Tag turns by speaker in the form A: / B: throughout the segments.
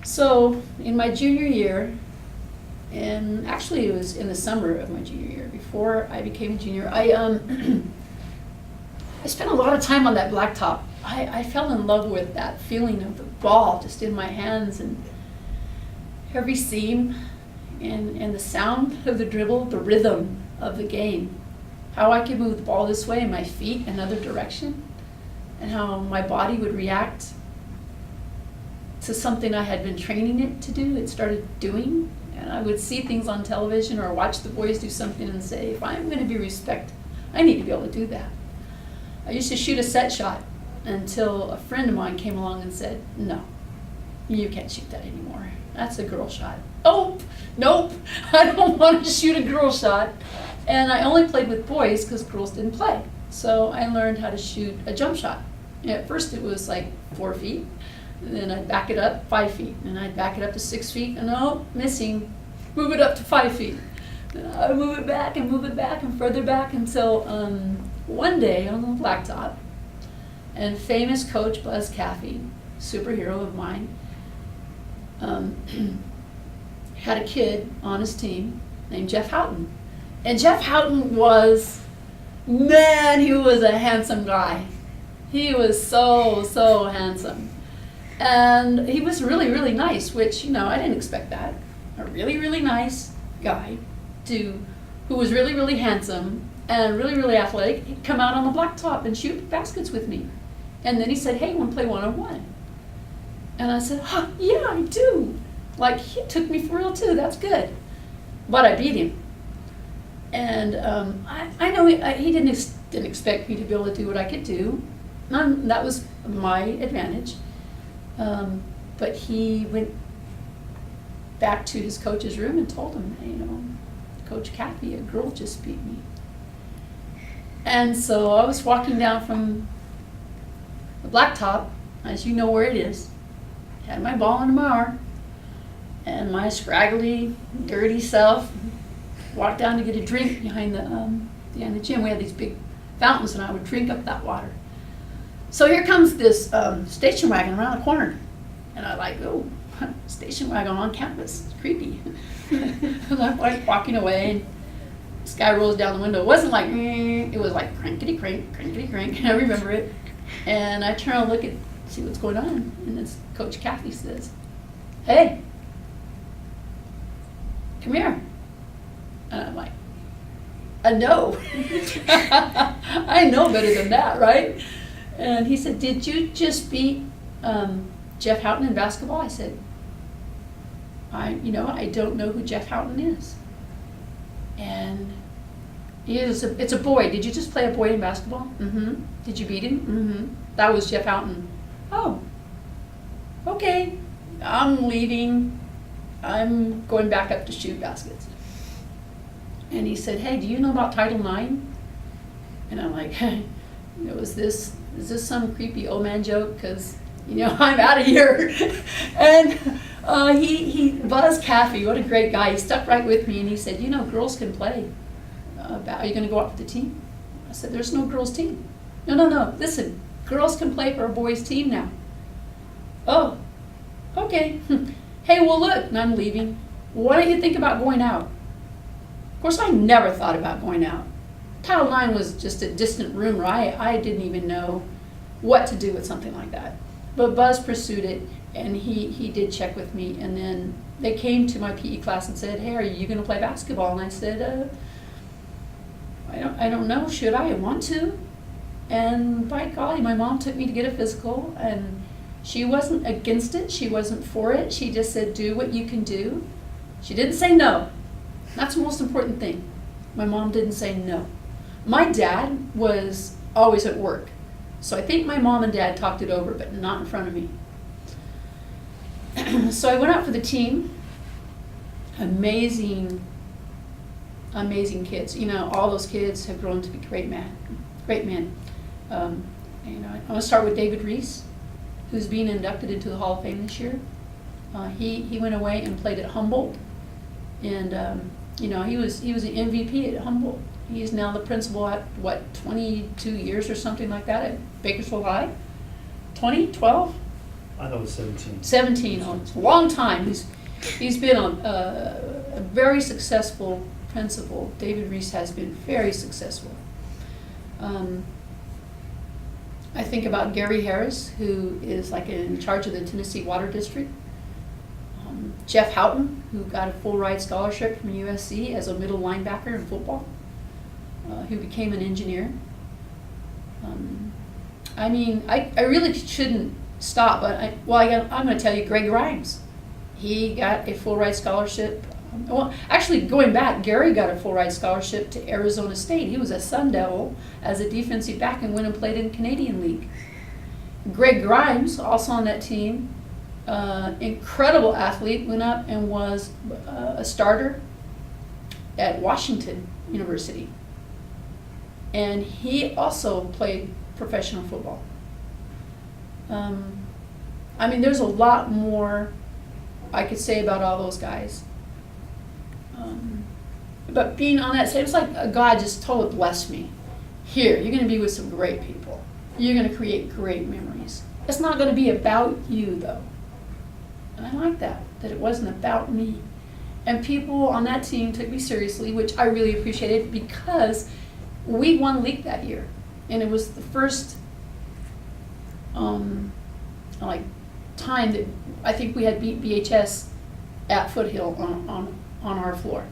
A: So in my junior year, and actually it was in the summer of my junior year, before I became a junior, I spent a lot of time on that blacktop. I fell in love with that feeling of the ball just in my hands, and every seam, and the sound of the dribble, the rhythm of the game. How I could move the ball this way and my feet another direction, and how my body would react to something I had been training it to do. It started doing, and I would see things on television or watch the boys do something and say, if I'm going to be respected, I need to be able to do that. I used to shoot a set shot until a friend of mine came along and said, no, you can't shoot that anymore. That's a girl shot. Oh, nope, I don't want to shoot a girl shot. And I only played with boys because girls didn't play. So I learned how to shoot a jump shot. At first it was like 4 feet, and then I'd back it up 5 feet, and I'd back it up to 6 feet, and oh, missing, move it up to 5 feet. Then I'd move it back and further back until one day on the blacktop, and famous coach Buzz Caffey, superhero of mine, had a kid on his team named Jeff Houghton. And Jeff Houghton was, man, he was a handsome guy. He was so handsome. And he was really, really nice, which, you know, I didn't expect that. A really, really nice guy who was really, really handsome and really, really athletic. He'd come out on the blacktop and shoot baskets with me. And then he said, hey, you want to play one-on-one? And I said, huh, yeah, I do. Like, he took me for real too, that's good. But I beat him. And I know he didn't expect me to be able to do what I could do. That was my advantage. But he went back to his coach's room and told him, hey, you know, Coach Caffey, a girl just beat me. And so I was walking down from the blacktop, as you know where it is, had my ball in my arm, and my scraggly, dirty self walked down to get a drink behind the gym. We had these big fountains, and I would drink up that water. So here comes this station wagon around the corner, and I like, oh, station wagon on campus, it's creepy. And I'm like walking away, and this guy rolls down the window. It wasn't like, it was like crankety crank, crankety crank. I remember it. And I turn and look at, see what's going on, and it's Coach Caffey says, hey, come here. And I'm like, no. I know better than that, right? And he said, did you just beat Jeff Houghton in basketball? I said, I don't know who Jeff Houghton is. And it's a boy. Did you just play a boy in basketball? Mm-hmm. Did you beat him? Mm-hmm. That was Jeff Houghton. Oh, okay. I'm leaving. I'm going back up to shoot baskets. And he said, hey, do you know about Title IX? And I'm like, is this some creepy old man joke? Because, I'm out of here. And Buzz Caffey, what a great guy. He stuck right with me, and he said, girls can play. Are you going to go out for the team? I said, there's no girls' team. No, listen, girls can play for a boys' team now. Oh, okay. Hey, well, look, and I'm leaving. What do you think about going out? Of course, I never thought about going out. Title IX was just a distant rumor. I didn't even know what to do with something like that. But Buzz pursued it, and he did check with me. And then they came to my PE class and said, hey, are you going to play basketball? And I said, I don't know. Should I? I want to. And by golly, my mom took me to get a physical, and she wasn't against it. She wasn't for it. She just said, do what you can do. She didn't say no. That's the most important thing. My mom didn't say no. My dad was always at work. So I think my mom and dad talked it over, but not in front of me. So I went out for the team. Amazing kids. All those kids have grown to be great men. I want to start with David Reese, who's being inducted into the Hall of Fame this year. He went away and played at Humboldt, and he was an MVP at Humboldt. He's now the principal at 22 years or something like that at Bakersfield High. 20, 12?
B: I thought it was 17.
A: 17, oh, it's a long time. He's been a very successful principal. David Reese has been very successful. I think about Gary Harris, who is like in charge of the Tennessee Water District. Jeff Houghton, who got a full ride scholarship from USC as a middle linebacker in football, who became an engineer. I mean, I really shouldn't stop, but I'm going to tell you Greg Grimes. He got a full ride scholarship. Well, actually, going back, Gary got a full ride scholarship to Arizona State. He was a Sun Devil as a defensive back and went and played in Canadian League. Greg Grimes, also on that team, incredible athlete, went up and was a starter at Washington University. And he also played professional football. I mean, there's a lot more I could say about all those guys. But being on that stage, it was like God just totally blessed me. Here, you're going to be with some great people. You're going to create great memories. It's not going to be about you, though. And I like that it wasn't about me. And people on that team took me seriously, which I really appreciated because we won league that year. And it was the first time that I think we had beat BHS at Foothill on our floor.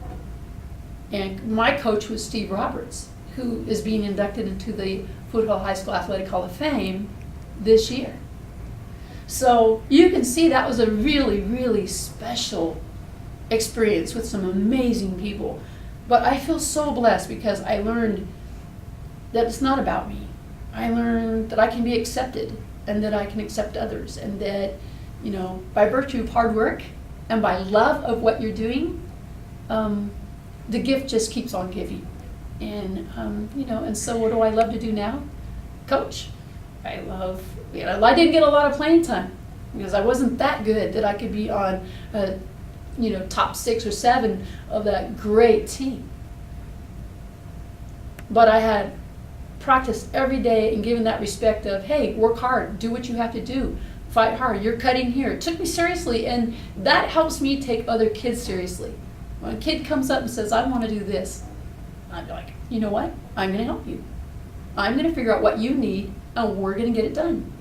A: And my coach was Steve Roberts, who is being inducted into the Foothill High School Athletic Hall of Fame this year. So you can see that was a really, really special experience with some amazing people. But I feel so blessed because I learned that it's not about me. I learned that I can be accepted and that I can accept others, and that, you know, by virtue of hard work and by love of what you're doing, the gift just keeps on giving. And, you know, and so what do I love to do now? Coach. I didn't get a lot of playing time because I wasn't that good that I could be on, top 6 or 7 of that great team. But I had practiced every day and given that respect of, hey, work hard, do what you have to do, fight hard, you're cutting here. It took me seriously, and that helps me take other kids seriously. When a kid comes up and says, I want to do this, I'm like, you know what? I'm going to help you. I'm going to figure out what you need, and we're going to get it done.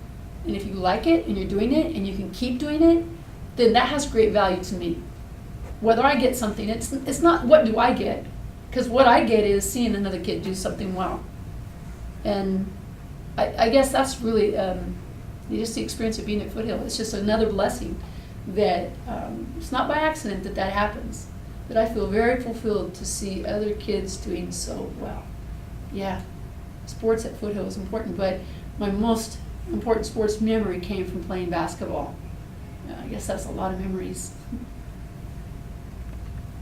A: And if you like it, and you're doing it, and you can keep doing it, then that has great value to me. Whether I get something, it's not what do I get, because what I get is seeing another kid do something well. And I guess that's really just the experience of being at Foothill. It's just another blessing that it's not by accident that happens. That I feel very fulfilled to see other kids doing so well. Yeah, sports at Foothill is important, but my most important sports memory came from playing basketball. I guess that's a lot of memories.